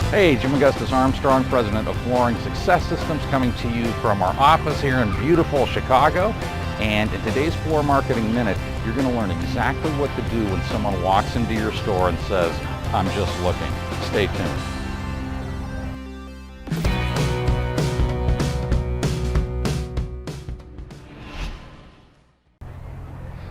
Hey, Jim Augustus Armstrong, President of Flooring Success Systems, coming to you from our office here in beautiful Chicago. And in today's Floor Marketing Minute, you're going to learn exactly what to do when someone walks into your store and says, "I'm just looking." Stay tuned.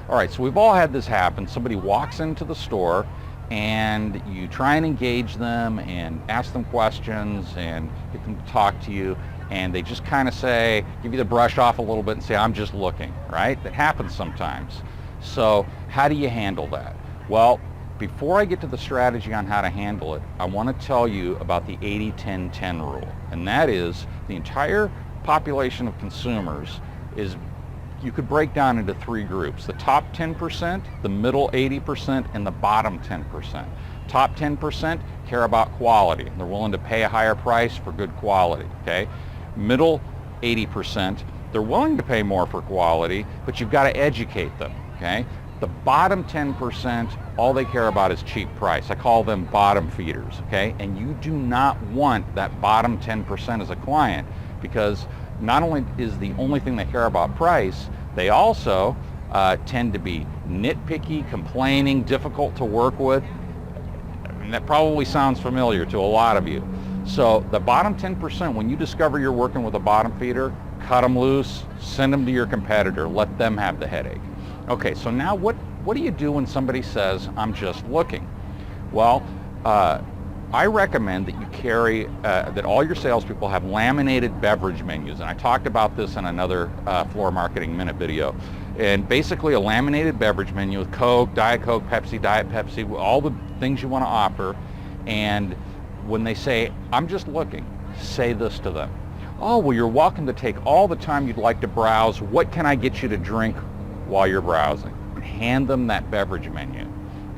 All right, so we've all had this happen. Somebody walks into the store and you try and engage them and ask them questions and get them to talk to you, and they just kind of say, give you the brush off a little bit and say, "I'm just looking," right? That happens sometimes. So how do you handle that? Well, before I get to the strategy on how to handle it, I want to tell you about the 80-10-10 rule. And that is the entire population of consumers is, you could break down into three groups: the top 10%, the middle 80%, and the bottom 10%. Top 10% care about quality. They're willing to pay a higher price for good quality, okay? Middle 80%, they're willing to pay more for quality, but you've got to educate them, okay? The bottom 10%, all they care about is cheap price. I call them bottom feeders, okay? And you do not want that bottom 10% as a client, because not only is the only thing they care about price, they also tend to be nitpicky, complaining, difficult to work with. And that probably sounds familiar to a lot of you. So the bottom 10%, when you discover you're working with a bottom feeder, cut them loose, send them to your competitor, let them have the headache. Okay, so now what do you do when somebody says, "I'm just looking"? Well, I recommend that you carry, that all your salespeople have laminated beverage menus. And I talked about this in another Floor Marketing Minute video. And basically a laminated beverage menu with Coke, Diet Coke, Pepsi, Diet Pepsi, all the things you want to offer. And when they say, "I'm just looking," say this to them: "Oh, well, you're welcome to take all the time you'd like to browse. What can I get you to drink while you're browsing?" And hand them that beverage menu,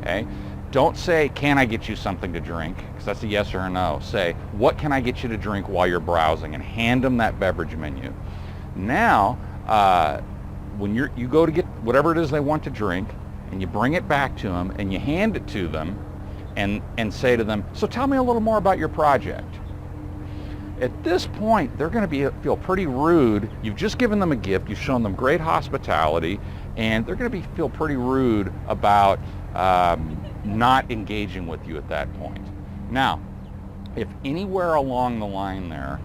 okay? Don't say, "Can I get you something to drink?" because that's a yes or a no. Say, "What can I get you to drink while you're browsing?" and hand them that beverage menu. Now, when you go to get whatever it is they want to drink, and you bring it back to them and you hand it to them and say to them, "So tell me a little more about your project." At this point, they're going to feel pretty rude. You've just given them a gift. You've shown them great hospitality, and they're going to feel pretty rude about not engaging with you at that point. Now, if anywhere along the line there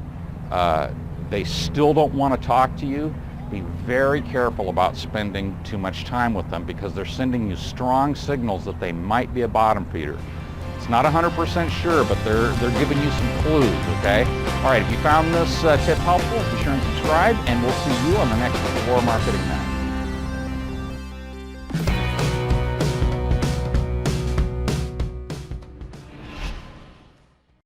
they still don't want to talk to you, be very careful about spending too much time with them, because they're sending you strong signals that they might be a bottom feeder. It's not 100% sure, but they're giving you some clues, okay? All right, if you found this tip helpful, be sure and subscribe, and we'll see you on the next Floor Marketing Minute.